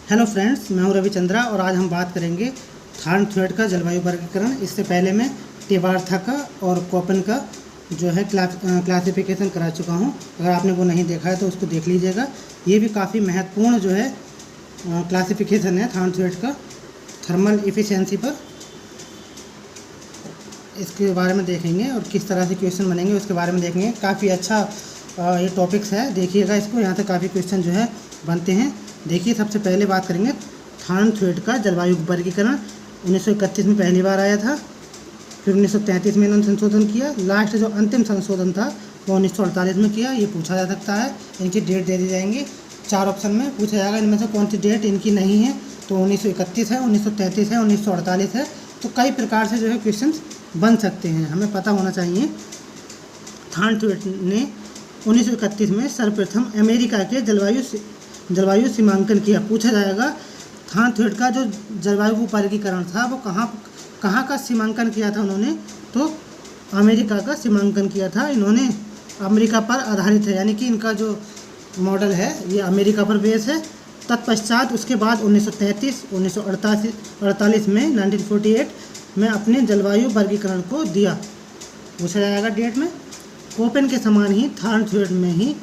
Hello friends, मैं हूं रविचंद्रा और आज हम बात करेंगे थार्नथ्वेट का जलवायु वर्गीकरण। इससे पहले मैं टिबार्था का और कोपेन का जो है क्लासिफिकेशन करा चुका हूं। अगर आपने वो नहीं देखा है तो उसको देख लीजिएगा। ये भी काफ़ी महत्वपूर्ण जो है क्लासिफिकेशन है थार्नथ्वेट का थर्मल इफ़िशियंसी पर। इसके बारे में देखेंगे और किस तरह से क्वेश्चन बनेंगे उसके बारे में देखेंगे। काफ़ी अच्छा ये टॉपिक्स है, देखिएगा इसको। यहाँ से काफ़ी क्वेश्चन जो है बनते हैं। देखिए, सबसे पहले बात करेंगे थार्नथ्वेट का जलवायु वर्गीकरण। 1931 में पहली बार आया था, फिर 1933 में इन्होंने संशोधन किया। लास्ट जो अंतिम संशोधन था वो 1948 में किया। ये पूछा जा सकता है, इनकी डेट दे दी जाएंगी। 4 ऑप्शन में पूछा जाएगा इनमें से कौन सी डेट इनकी नहीं है। तो 1931 है, 1933 है, 1948 है। तो कई प्रकार से जो है क्वेश्चन बन सकते हैं, हमें पता होना चाहिए। थार्नथ्वेट ने 1931 में सर्वप्रथम अमेरिका के जलवायु सीमांकन किया। पूछा जाएगा थार्नथ्वेट का जो जलवायु वर्गीकरण था वो कहाँ का सीमांकन किया था उन्होंने, तो अमेरिका का सीमांकन किया था। इन्होंने अमेरिका पर आधारित है, यानी कि इनका जो मॉडल है ये अमेरिका पर बेस है। तत्पश्चात उसके बाद 1933, 1948 में 1948 में अपने जलवायु वर्गीकरण को दिया। पूछा जाएगा डेट में। कोपेन के समान ही थार्नथ्वेट में ही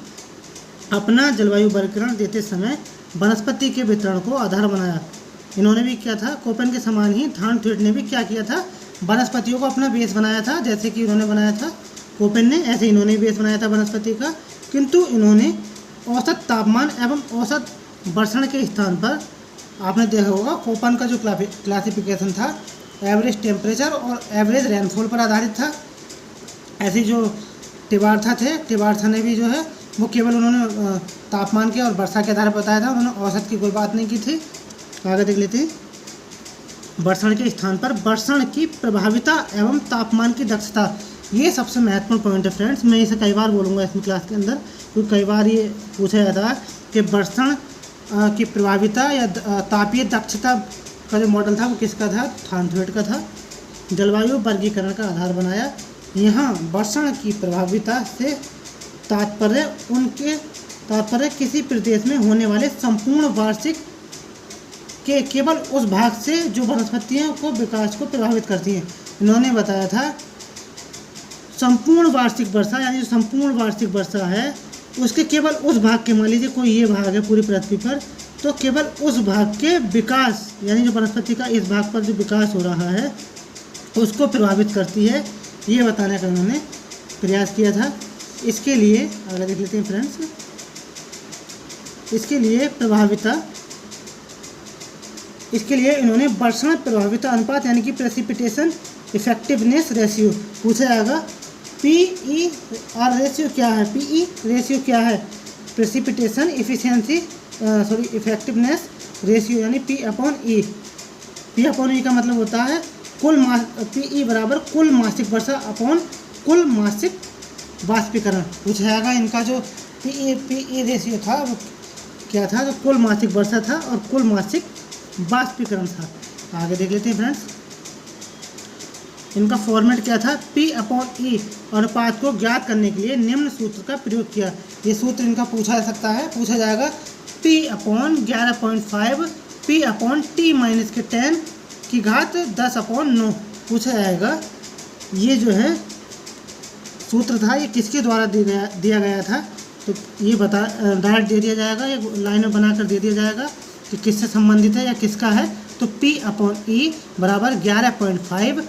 अपना जलवायु वर्गीकरण देते समय वनस्पति के वितरण को आधार बनाया। इन्होंने भी क्या था, कोपेन के समान ही थार्नथ्वेट ने भी क्या किया था, वनस्पतियों को अपना बेस बनाया था। जैसे कि इन्होंने बनाया था कोपेन ने, ऐसे इन्होंने बेस बनाया था वनस्पति का। किंतु इन्होंने औसत तापमान एवं औसत वर्षण के स्थान पर, आपने देखा होगा कोपेन का जो क्लासिफिकेशन था एवरेज टेम्परेचर और एवरेज रेनफॉल पर आधारित था। ऐसे जो टिबार्था थे, टिबार्था ने भी जो है वो केवल उन्होंने तापमान के और वर्षा के आधार पर बताया था, उन्होंने औसत की कोई बात नहीं की थी। आगे देख लेते हैं। वर्षण के स्थान पर वर्षण की प्रभाविता एवं तापमान की दक्षता, ये सबसे महत्वपूर्ण पॉइंट है फ्रेंड्स। मैं इसे कई बार बोलूँगा इसमें क्लास के अंदर, क्योंकि कई बार ये पूछा जाता है कि वर्षण की प्रभाविता या तापीय दक्षता का जो मॉडल था वो किसका था, थार्नथ्वेट का था। जलवायु वर्गीकरण का आधार बनाया। यहाँ वर्षण की प्रभाविता से तात्पर्य किसी प्रदेश में होने वाले संपूर्ण वार्षिक के केवल उस भाग से जो वनस्पतियों को विकास को प्रभावित करती हैं। इन्होंने बताया था संपूर्ण वार्षिक वर्षा, यानी जो संपूर्ण वार्षिक वर्षा है उसके केवल उस भाग के, मान लीजिए कोई ये भाग है पूरी पृथ्वी पर, तो केवल उस भाग के विकास, यानी जो वनस्पति का इस भाग पर जो विकास हो रहा है उसको प्रभावित करती है, ये बताने का उन्होंने प्रयास किया था। इसके लिए अगर देख लेते हैं फ्रेंड्स, इसके लिए इन्होंने वर्षण प्रभाविता अनुपात यानी कि प्रेसिपिटेशन इफेक्टिवनेस रेशियो पूछा जाएगा। PER रेशियो क्या है, PE रेशियो क्या है, प्रेसिपिटेशन इफेक्टिवनेस रेशियो, यानी P/E। P/E का मतलब होता है PE बराबर कुल मासिक वर्षा अपॉन कुल मासिक वाष्पीकरण। पूछा जाएगा इनका जो PE रेशियो था वो क्या था, जो कुल मासिक वर्षा था और कुल मासिक वाष्पीकरण था। आगे देख लेते हैं फ्रेंड्स, इनका फॉर्मेट क्या था। P/E अनुपात को ज्ञात करने के लिए निम्न सूत्र का प्रयोग किया। ये सूत्र इनका पूछा जा सकता है, पूछा जाएगा P/11.5 P/T-10 की घात 10/9 पूछा जाएगा। ये जो है सूत्र था, ये किसके द्वारा दिया गया था, तो ये डायरेक्ट दे दिया जाएगा, ये लाइन में बनाकर दे दिया जाएगा कि किससे संबंधित है या किसका है। तो P/E बराबर 11.5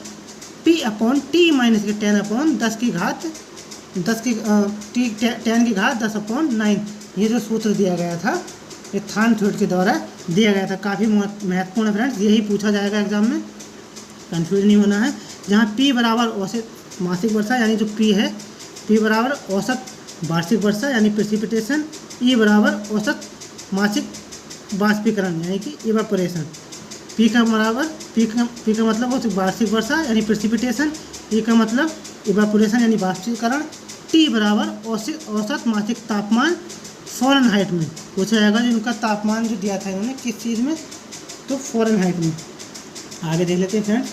P/T-10 10 की घात 10 9, ये जो सूत्र दिया गया था ये थार्नथ्वेट के द्वारा दिया गया था। काफ़ी महत्वपूर्ण है फ्रेंड्स, यही पूछा जाएगा एग्जाम में, कंफ्यूज नहीं होना है। जहाँ P बराबर औसत मासिक वर्षा, यानी जो P है, P बराबर औसत वार्षिक वर्षा यानी प्रेसिपिटेशन, E बराबर औसत मासिक वाष्पीकरण यानी कि इवापोरेशन। P का मतलब औसत वार्षिक वर्षा यानी प्रेसिपिटेशन, E का मतलब इवापोरेशन यानी वाष्पीकरण, T बराबर औसत मासिक तापमान फ़ारेनहाइट में। पूछा जाएगा जो उनका तापमान जो दिया था इन्होंने किस चीज़ में, तो फ़ारेनहाइट में। आगे देख लेते हैं फ्रेंड्स।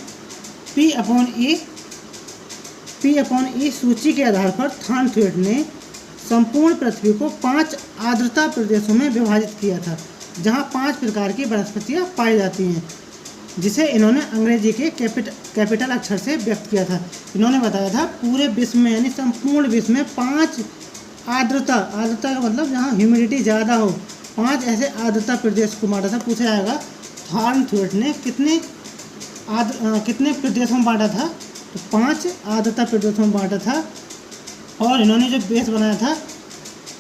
P/E सूची के आधार पर थार्नथ्वेट ने संपूर्ण पृथ्वी को 5 आर्द्रता प्रदेशों में विभाजित किया था। जहाँ 5 प्रकार की वनस्पतियाँ पाई जाती हैं, जिसे इन्होंने अंग्रेजी के कैपिटल अक्षर से व्यक्त किया था। इन्होंने बताया था पूरे विश्व में यानी संपूर्ण विश्व में 5 आर्द्रता का मतलब जहाँ ह्यूमिडिटी ज़्यादा हो, 5 ऐसे आर्द्रता प्रदेश को बांटा था। पूछा जाएगा थॉर्न थ्वेट ने कितने प्रदेशों में बांटा था, तो 5 आर्द्रता प्रदेशों में बांटा था। और इन्होंने जो बेस बनाया था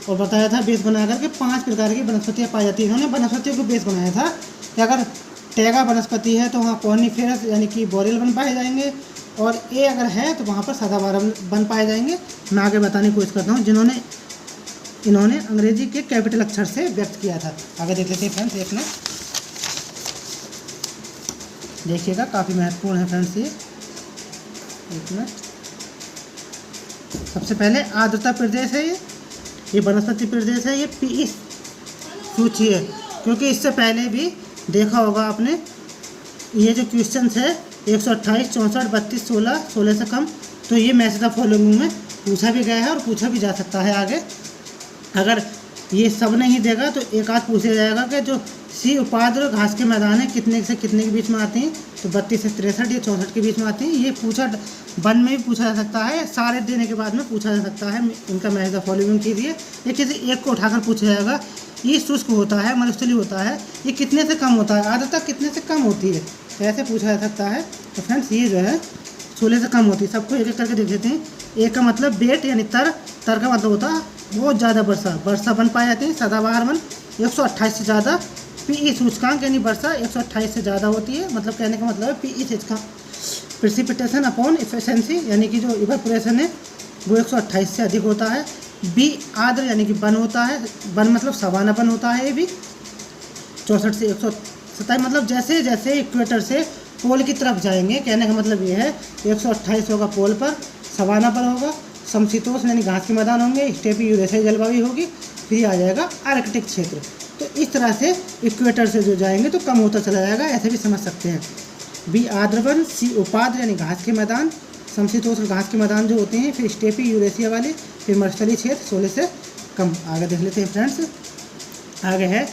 और बताया था बेस बना करके 5 प्रकार की वनस्पतियाँ पाई जाती हैं। इन्होंने वनस्पतियों को बेस बनाया था कि अगर टैगा वनस्पति है तो वहाँ कॉर्निफेरस यानी कि बोरेल वन पाए जाएंगे, और ए अगर है तो वहाँ पर सदाबहार वन पाए जाएंगे। मैं आगे बताने की कोशिश करता हूँ इन्होंने अंग्रेजी के कैपिटल अक्षर से व्यक्त किया था। आगे देख लेते हैं फ्रेंड्स, एक मिनट देखिएगा, काफ़ी महत्वपूर्ण है फ्रेंड्स ये। एक मिनट, सबसे पहले आर्द्रता प्रदेश है ये वनस्पति प्रदेश है, ये पीई सूची है, क्योंकि इससे पहले भी देखा होगा आपने ये जो क्वेश्चंस है 128, 64, 32, 16 से कम, तो ये मैसेज ऑफ फॉलोइंग में पूछा भी गया है और पूछा भी जा सकता है आगे। अगर ये सब नहीं देगा तो एक आध पूछा जाएगा कि जो सी उपाद्र घास के मैदान है कितने से कितने के बीच में आती हैं, तो 32 से 63 या 64 के बीच में आती हैं। ये पूछा वन में भी पूछा जा सकता है, सारे देने के बाद में पूछा जा सकता है। इनका मैसेज ऑफ फॉलोइंग कीजिए, या किसी एक को उठाकर पूछा जाएगा ये शुष्क होता है, मरुस्थलीय होता है, ये कितने से कम होता है, आर्द्रता कितने से कम होती है, तो ऐसे पूछा जा सकता है। तो फ्रेंड्स ये जो है 16 से कम होती है। सबको एक एक करके देख लेते हैं। एक का मतलब बेट यानी तर का मतलब होता है बहुत ज़्यादा वर्षा वन पाए जाते हैं। सदाबहार वन 128 से ज़्यादा। पीई सूचकांक यानी वर्षा 128 से ज़्यादा होती है, मतलब कहने का मतलब है पीई सूचकांक प्रेसिपिटेशन अपॉन एफिशिएंसी यानी कि जो इवेपोरेशन है वो 128 से अधिक होता है। बी आर्द्र यानी कि वन होता है, वन मतलब सवाना वन होता है। ये भी 64 से 127, मतलब जैसे जैसे इक्वेटर से पोल की तरफ जाएंगे, कहने का मतलब ये है 128 होगा पोल पर, सवाना पर होगा, समशीतोष्ण यानी घास के मैदान होंगे, स्टेपी यूरेशियाई जलवायु होगी, फिर आ जाएगा आर्कटिक क्षेत्र। तो इस तरह से इक्वेटर से जो जाएंगे तो कम होता चला जाएगा, ऐसे भी समझ सकते हैं। बी आर्द्र वन, सी उपाद्र यानी घास के मैदान, समशीतोष्ण घास के मैदान जो होते हैं, फिर स्टेपी यूरेशिया वाले, फिर मरुस्थलीय क्षेत्र 16 से कम। आगे देख लेते हैं फ्रेंड्स, आगे है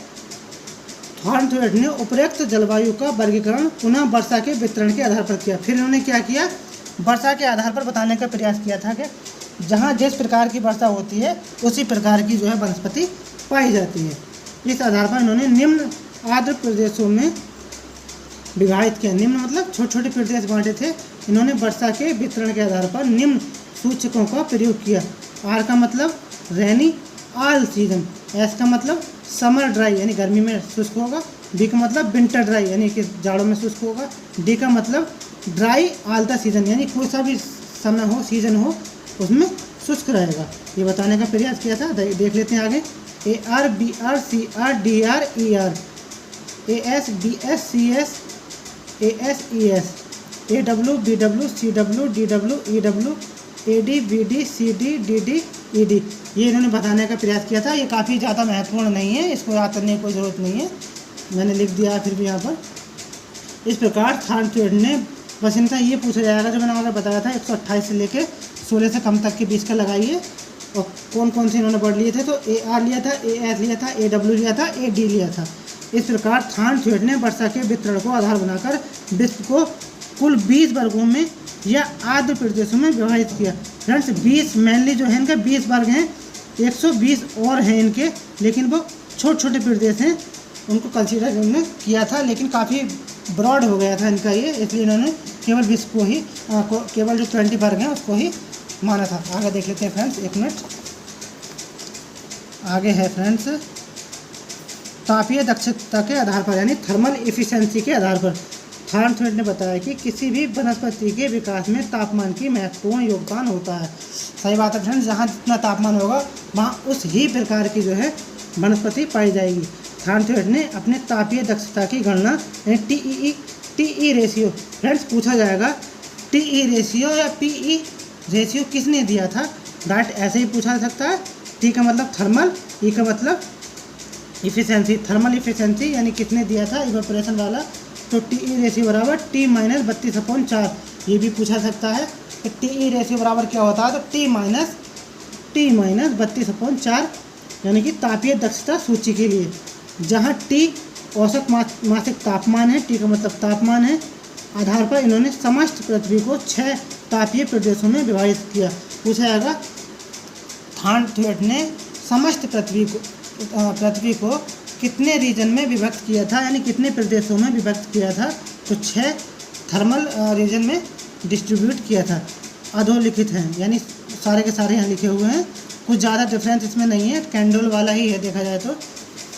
थॉर्न थ्वेट ने उपरोक्त जलवायु का वर्गीकरण पुनः वर्षा के वितरण के आधार पर किया। फिर इन्होंने क्या किया, वर्षा के आधार पर बताने का प्रयास किया था कि जहाँ जिस प्रकार की वर्षा होती है उसी प्रकार की जो है वनस्पति पाई जाती है। इस आधार पर इन्होंने निम्न आर्द्र प्रदेशों में विभाजित किया। निम्न मतलब छोटे छोटे प्रदेश बांटे थे। इन्होंने वर्षा के वितरण के आधार पर निम्न सूचकों का प्रयोग किया। आर का मतलब रेनी ऑल सीजन, एस का मतलब समर ड्राई यानी गर्मी में शुष्क होगा, बी का मतलब विंटर ड्राई यानी कि जाड़ों में शुष्क होगा, डी का मतलब ड्राई ऑल द सीजन यानी कोई सा भी समय हो सीजन हो उसमें शुष्क रहेगा। ये बताने का प्रयास किया था। देख लेते हैं आगे। A R B R C R D R E R, A S B S C S A S E S, A W B W C W D W E W, A D B D C D D D E D, ये इन्होंने बताने का प्रयास किया था। ये काफ़ी ज़्यादा महत्वपूर्ण नहीं है, इसको याद करने की कोई ज़रूरत नहीं है, मैंने लिख दिया फिर भी यहाँ पर। इस प्रकार थॉर्न थ्वेट ने बस इनका ये पूछा जाएगा जो मैंने आगे बताया था 128 से लेके 16 से कम तक के बीच का लगाइए, और कौन कौन से इन्होंने वर्ड लिए थे, तो ए आर लिया था, ए एस लिया था, ए डब्ल्यू लिया था, ए डी लिया था। इस प्रकार थॉर्न थ्वेट ने वर्षा के वितरण को आधार बनाकर विश्व को कुल 20 वर्गों में या आर्द्र प्रदेशों में विभाजित किया। फ्रेंड्स 20 मेनली जो है इनका 20 वर्ग हैं, 120 और हैं इनके, लेकिन वो छोटे छोटे प्रदेश हैं, उनको कंसीडर इन्होंने किया था, लेकिन काफ़ी ब्रॉड हो गया था इनका ये, इसलिए इन्होंने केवल विश्व को ही केवल जो 20 वर्ग हैं उसको ही माना था। आगे देख लेते हैं फ्रेंड्स, एक मिनट आगे है फ्रेंड्स, तापीय दक्षता के आधार पर यानी थर्मल एफिशिएंसी के आधार पर थॉर्न थ्वेट ने बताया कि किसी भी वनस्पति के विकास में तापमान की महत्वपूर्ण योगदान होता है। सही बात है फ्रेंड्स, जहाँ जितना तापमान होगा वहाँ उस ही प्रकार की जो है वनस्पति पाई जाएगी। थॉर्न थ्वेट ने अपने तापीय दक्षता की गणना टीई रेशियो, फ्रेंड्स पूछा जाएगा टीई रेशियो या पीई रेशियो किसने दिया था, डायरेक्ट ऐसे ही पूछा जा सकता है। टी का मतलब थर्मल, ई का मतलब इफिशिएंसी, थर्मल इफिशिएंसी यानी किसने दिया था इवेपोरेशन वाला, तो टीई रेशियो बराबर टी माइनस 32/4, ये भी पूछा सकता है कि टीई रेशियो बराबर क्या होता है, तो टी माइनस 32/4 यानी कि तापीय दक्षता सूची के लिए। जहाँ टी औसत मासिक तापमान है, टी का मतलब तापमान है, आधार पर इन्होंने समस्त पृथ्वी को 6 तापीय प्रदेशों में विभाजित किया। पूछा जाएगा थॉर्नथ्वेट ने समस्त पृथ्वी को कितने रीजन में विभक्त किया था, यानी कितने प्रदेशों में विभक्त किया था। तो 6 थर्मल रीजन में डिस्ट्रीब्यूट किया था। अधोलिखित हैं, यानी सारे के सारे यहाँ लिखे हुए हैं, कुछ ज़्यादा डिफरेंस इसमें नहीं है, कैंडल वाला ही है देखा जाए तो।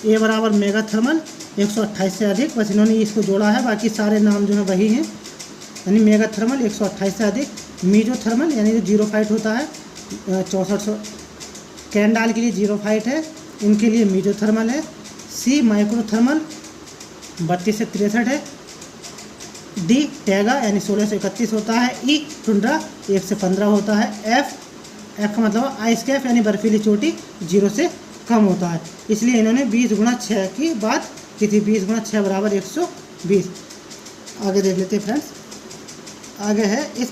ए बराबर मेगा थर्मल 128 से अधिक, बस इन्होंने इसको जोड़ा है, बाकी सारे नाम जो है वही हैं। यानी मेगा थर्मल 128 से अधिक, मीजो थर्मल यानी जो जीरो फाइट होता है 6400, कैंडाल के लिए जीरो फाइट है, इनके लिए मीजो थर्मल है। सी माइक्रो थर्मल 32 से 63 है। डी टैगा यानी 16 से 31 होता है। ई टुंड्रा 1 से 15 होता है। एफ का मतलब आइस कैफ यानी बर्फीली चोटी 0 से कम होता है। इसलिए इन्होंने 20 गुणा 6 की बात की थी। 20 गुणा 6 बराबर 120। आगे देख लेते हैं फ्रेंड्स। आगे है इस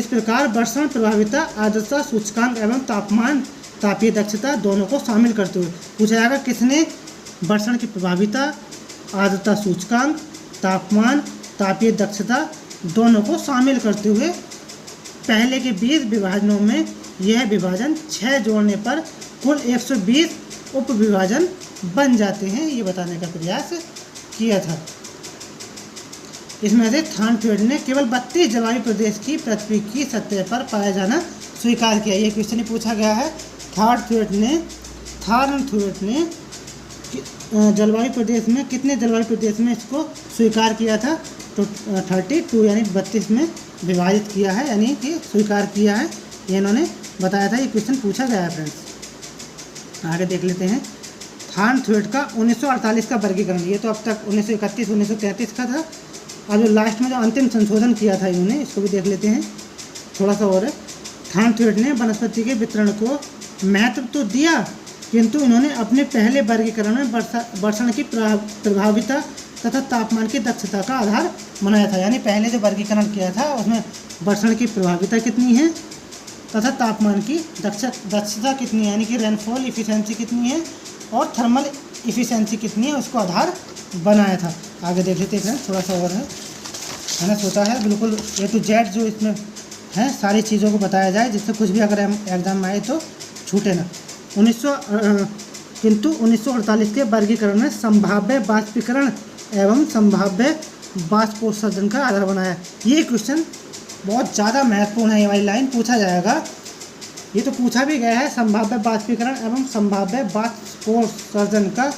प्रकार वर्षण प्रभाविता, आर्द्रता सूचकांक एवं तापीय दक्षता दोनों को शामिल करते हुए पूछा जाएगा किसने वर्षण की प्रभाविता, आर्द्रता सूचकांक, तापमान, तापीय दक्षता दोनों को शामिल करते हुए पहले के 20 विभाजनों में यह विभाजन 6 जोड़ने पर कुल 120 उप विभाजन बन जाते हैं, ये बताने का प्रयास किया था। इसमें से थॉर्नथ्वेट ने केवल 32 जलवायु प्रदेश की पृथ्वी की सतह पर पाया जाना स्वीकार किया। ये क्वेश्चन पूछा गया है। थॉर्नथ्वेट ने जलवायु प्रदेश में कितने जलवायु प्रदेश में इसको स्वीकार किया था। तो 32 यानी 32 में विभाजित किया है, यानी कि स्वीकार किया है, ये इन्होंने बताया था। ये क्वेश्चन पूछा गया है फ्रेंड्स। आगे देख लेते हैं थॉर्नथ्वेट का 1948 का वर्गीकरण। ये तो अब तक 1931 1933 का था। अब जो लास्ट में जो अंतिम संशोधन किया था इन्होंने, इसको भी देख लेते हैं थोड़ा सा और। थॉर्नथ्वेट ने वनस्पति के वितरण को महत्व तो दिया, किंतु इन्होंने अपने पहले वर्गीकरण में वर्षण की प्रभाविता तथा तापमान की दक्षता का आधार बनाया था। यानी पहले जो वर्गीकरण किया था उसमें वर्षण की प्रभाविता कितनी है तथा तापमान की दक्षता कितनी है, यानी कि रेनफॉल इफिशिएंसी कितनी है और थर्मल इफिशिएंसी कितनी है, उसको आधार बनाया था। आगे देख लेते हैं थोड़ा सा और है। मैंने सोचा है बिल्कुल A to Z जो इसमें है सारी चीज़ों को बताया जाए, जिससे कुछ भी अगर एग्जाम में आए तो छूटे ना। किंतु 1948 के वर्गीकरण में संभाव्य बाष्पीकरण एवं संभाव्य बाष्पोत्सर्जन का आधार बनाया। ये क्वेश्चन बहुत ज़्यादा महत्वपूर्ण है, ये वाली लाइन पूछा जाएगा। ये तो पूछा भी गया है, संभाव्य बाष्पीकरण एवं संभाव्य बाष्पोत्सर्जन का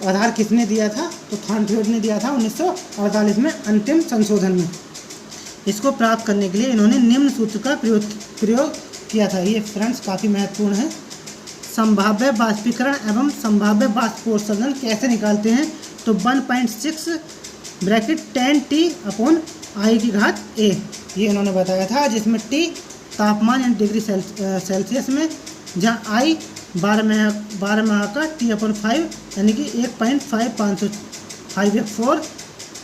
आधार किसने दिया था। तो थॉर्नथ्वेट ने दिया था 1948 में अंतिम संशोधन में। इसको प्राप्त करने के लिए इन्होंने निम्न सूत्र का प्रयोग किया था। ये फ्रेंड्स काफ़ी महत्वपूर्ण है। संभाव्य बाष्पीकरण एवं संभाव्य बाष्पोत्सर्जन कैसे निकालते हैं। तो 1.6 ब्रैकेट 10T/I की घात A, ये इन्होंने बताया था, जिसमें T तापमान यानी डिग्री सेल्सियस में, जहाँ I 12 माह का T/5 यानी कि 1.5554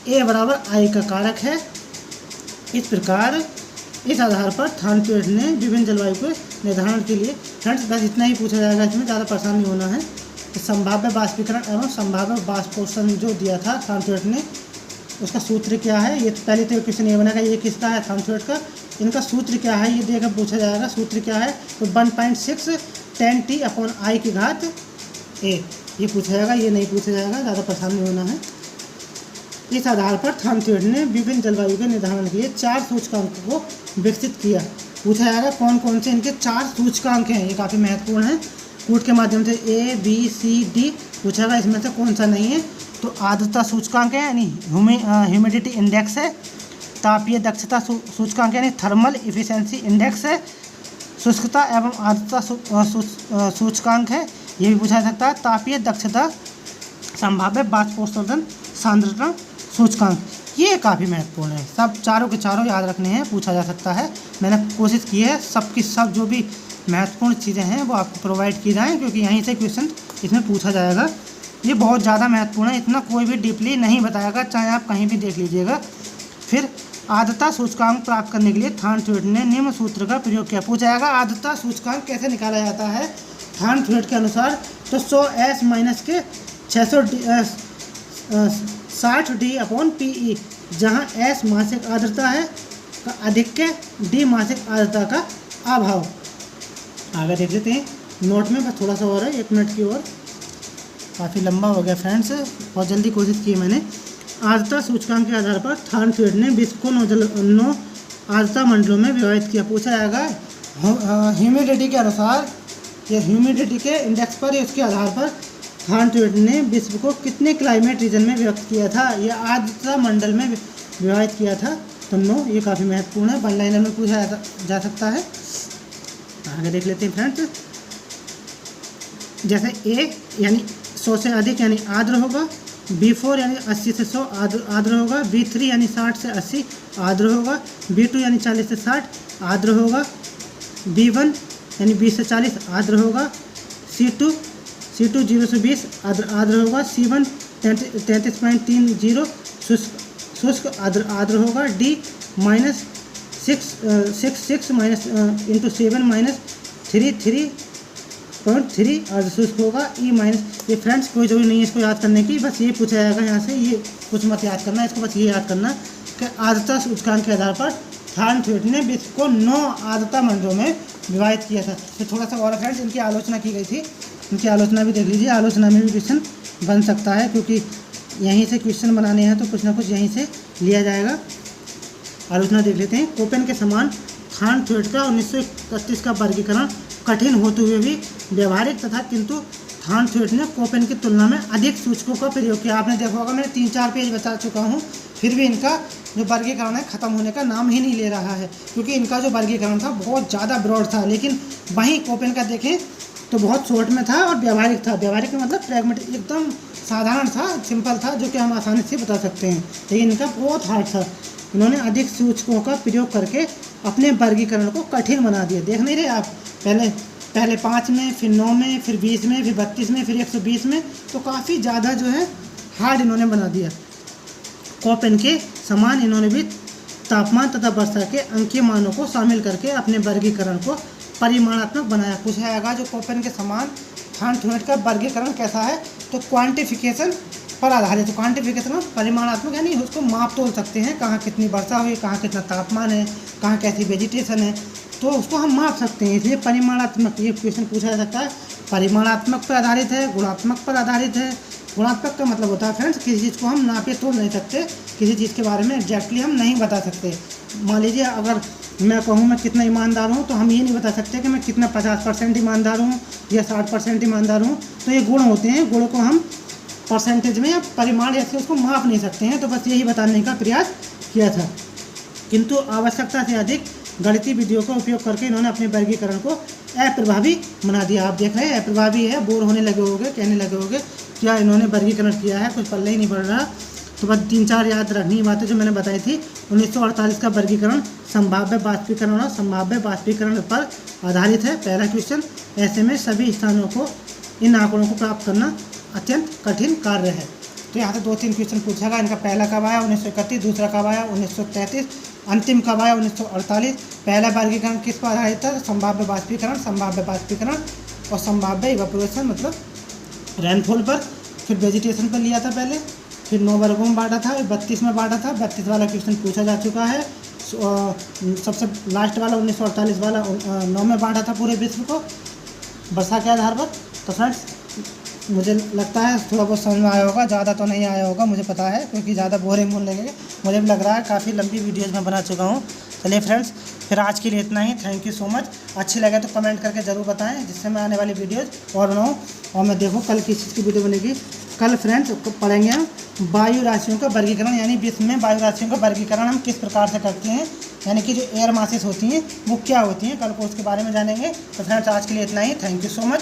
A बराबर I का कारक है। इस प्रकार इस आधार पर थॉर्नथ्वेट ने विभिन्न जलवायु के निर्धारण के लिए, फ्रेंड्स बस इतना ही पूछा जाएगा, इसमें ज़्यादा परेशान नहीं होना है। तो संभाव्य बाष्पीकरण एवं संभाव्य बाष्पोत्सर्जन जो दिया था थॉर्नथ्वेट ने, उसका सूत्र क्या है। ये पहले तो क्वेश्चन ये बनेगा ये किसका है, थॉर्नथ्वेट का। इनका सूत्र क्या है ये देकर पूछा जाएगा। सूत्र क्या है तो 1.6 10T/I की घात A, ये पूछा जाएगा, ये नहीं पूछा जाएगा, ज़्यादा परेशान नहीं होना है। इस आधार पर थॉर्नथ्वेट ने विभिन्न जलवायु के निर्धारण के लिए 4 सूचकांकों को विकसित किया। पूछा जाएगा कौन कौन से इनके 4 सूचकांक हैं, ये काफ़ी महत्वपूर्ण है। कूट के माध्यम से A, B, C, D पूछा जाएगा, इसमें से कौन सा नहीं है। तो आर्द्रता सूचकांक है यानी ह्यूमिडिटी इंडेक्स है। तापीय दक्षता सूचकांक यानी थर्मल इफिशिएंसी इंडेक्स है। शुष्कता एवं आर्द्रता सूचकांक है, ये भी पूछा जा सकता है। तापीय दक्षता संभाव्य बाष्पोत्सर्जन सांद्रता सूचकांक, ये काफ़ी महत्वपूर्ण है। सब चारों के चारों याद रखने हैं, पूछा जा सकता है। मैंने कोशिश की है सब की सब जो भी महत्वपूर्ण चीज़ें हैं वो आपको प्रोवाइड की जाएँ, क्योंकि यहीं से क्वेश्चन इसमें पूछा जाएगा। ये बहुत ज़्यादा महत्वपूर्ण है, इतना कोई भी डीपली नहीं बताएगा, चाहे आप कहीं भी देख लीजिएगा। फिर आर्द्रता सूचकांक प्राप्त करने के लिए थॉर्नथ्वेट ने निम्न सूत्र का प्रयोग किया। पूछा जाएगा आर्द्रता सूचकांक कैसे निकाला जाता है। थॉर्नथ्वेट के अनुसार तो 100s माइनस के 660 D/PE, जहाँ S मासिक आर्द्रता है का अधिक्य, D मासिक आर्द्रता का अभाव। आगे देख लेते हैं नोट में, बस थोड़ा सा और है, 1 मिनट की ओर, काफ़ी लंबा हो गया फ्रेंड्स, बहुत जल्दी कोशिश की मैंने। आर्द्रता सूचकांक के आधार पर थार्नथवेट ने विश्व को 9 आर्द्रता मंडलों में विभाजित किया। पूछा जाएगा ह्यूमिडिटी के अनुसार, या ह्यूमिडिटी के इंडेक्स पर या उसके आधार पर थार्नथवेट ने विश्व को कितने क्लाइमेट रीजन में व्यक्त किया था, या आर्द्रता मंडल में विभाजित किया था। तो 9, ये काफ़ी महत्वपूर्ण है, वन लाइनर में पूछा जा सकता है। आगे देख लेते हैं फ्रेंड्स, जैसे A यानी 100 से अधिक यानी आर्द्र होगा, B4 यानी 80 से 100 आर्द्र होगा, B3 यानी 60 से 80 आर्द्र होगा, B2 यानी 40 से 60 आर्द्र होगा, B1 यानी 20 से 40 आर्द्र होगा, C2 0 से 20 आर्द्र होगा, C1 33.30 शुष्क आर्द्र होगा, D -6 माइनस इंटू 7 -3 आर्द्र शुष्क होगा, E माइनस। ये फ्रेंड्स कोई जरूरी नहीं है इसको याद करने की, बस ये पूछा जाएगा यहाँ से, ये कुछ मत याद करना, इसको बस ये याद करना कि आर्द्रता सूचकांक के आधार पर थार्नथवेट ने विश्व को 9 आर्द्रता मंडलों में विभाजित किया था। तो थोड़ा सा और फ्रेंड्स, इनकी आलोचना की गई थी, इनकी आलोचना भी देख लीजिए, आलोचना में भी क्वेश्चन बन सकता है, क्योंकि यहीं से क्वेश्चन बनाने हैं तो कुछ ना कुछ यहीं से लिया जाएगा। आलोचना देख लेते हैं। कोपेन के समान थार्नथवेट का 1931 का वर्गीकरण कठिन होते हुए भी व्यवहारिक तथा, किंतु थार्नथवेट ने कोपेन की तुलना में अधिक सूचकों का प्रयोग किया। आपने देखा होगा, मैंने 3-4 पेज बता चुका हूँ, फिर भी इनका जो वर्गीकरण है ख़त्म होने का नाम ही नहीं ले रहा है, क्योंकि इनका जो वर्गीकरण था बहुत ज़्यादा ब्रॉड था। लेकिन वहीं कोपेन का देखें तो बहुत शॉर्ट में था और व्यवहारिक था। व्यवहारिक का मतलब प्रैग्मेटिक, एकदम साधारण था, सिंपल था, जो कि हम आसानी से बता सकते हैं। लेकिन इनका बहुत हार्ड था। इन्होंने अधिक सूचकों का प्रयोग करके अपने वर्गीकरण को कठिन बना दिया। देख नहीं रहे आप, पहले 5 में, फिर 9 में, फिर 20 में, फिर 32 में, फिर 120 में, तो काफ़ी ज़्यादा जो है हार्ड इन्होंने बना दिया। कोपेन के समान इन्होंने भी तापमान तथा वर्षा के अंकीय मानों को शामिल करके अपने वर्गीकरण को परिमाणात्मक बनाया। पूछा जाएगा जो कोपेन के समान थार्नथवेट का वर्गीकरण कैसा है, तो क्वांटिफिकेशन पर आधारित। तो क्वांटिफिकेशन में परिमाणात्मक यानी उसको माप तोल सकते हैं, कहाँ कितनी वर्षा हुई, कहाँ कितना तापमान है, कहाँ कैसी वेजिटेशन है, तो उसको हम माप सकते हैं। इसलिए परिमाणात्मक ये क्वेश्चन पूछा जा सकता है। परिमाणात्मक पर आधारित है, गुणात्मक पर आधारित है। गुणात्मक का मतलब होता है फ्रेंड्स, किसी चीज़ को हम नापे तोल नहीं सकते, किसी चीज़ के बारे में एग्जैक्टली हम नहीं बता सकते। मान लीजिए अगर मैं कहूँ मैं कितना ईमानदार हूँ, तो हम ये नहीं बता सकते कि मैं कितना 50% ईमानदार हूँ या 60% ईमानदार हूँ। तो ये गुण होते हैं, गुणों को हम परसेंटेज में या परिमाण ऐसे उसको माप नहीं सकते हैं। तो बस यही बताने का प्रयास किया था, किंतु आवश्यकता से अधिक गणितीय विधियों का उपयोग करके इन्होंने अपने वर्गीकरण को अप्रभावी बना दिया। आप देख रहे हैं अप्रभावी है, बोर होने लगे होंगे, कहने लगे होंगे क्या इन्होंने वर्गीकरण किया है, कुछ पल्ले ही नहीं पड़ रहा। तो बस 3-4 याद रखनी बातें जो मैंने बताई थी। 1948 का वर्गीकरण संभाव्य बाष्पीकरण और संभाव्य बाष्पीकरण पर आधारित है। पहला क्वेश्चन, ऐसे में सभी स्थानों को इन आंकड़ों को प्राप्त करना अत्यंत कठिन कार्य है। तो यहाँ से 2-3 क्वेश्चन पूछा गया। इनका पहला कब आया 1931, दूसरा कब आया 1933, अंतिम कब आया 1948। पहला वर्गीकरण किस पर आधारित था, संभाव्य बाष्पीकरण और संभाव्य इवेपोरेशन मतलब रेनफॉल पर। फिर वेजिटेशन पर लिया था पहले, फिर 9 वर्गों में बांटा था, 32 में बांटा था। 32 वाला क्वेश्चन पूछा जा चुका है। सबसे लास्ट वाला 1948 वाला 9 में बांटा था पूरे विश्व को वर्षा के आधार पर। तो फ्रेंड्स मुझे लगता है थोड़ा बहुत समझ में आया होगा, ज़्यादा तो नहीं आया होगा मुझे पता है, क्योंकि ज़्यादा बोरिंग होने लगेगा। मुझे भी लग रहा है काफ़ी लंबी वीडियोज़ में बना चुका हूँ। चलिए फ्रेंड्स, फिर आज के लिए इतना ही। Thank you so much. अच्छी लगे तो कमेंट करके ज़रूर बताएं, जिससे मैं आने वाली वीडियोज़ और बनाऊँ। और मैं देखूँ कल किस चीज़ की वीडियो बनेगी। कल फ्रेंड्स पढ़ेंगे हम वायु राशियों का वर्गीकरण, यानी विश्व में वायु राशियों का वर्गीकरण हम किस प्रकार से करते हैं, यानी कि जो एयर मासेस होती हैं वो क्या होती हैं, कल को उसके बारे में जानेंगे। तो फ्रेंड्स आज के लिए इतना ही। Thank you so much.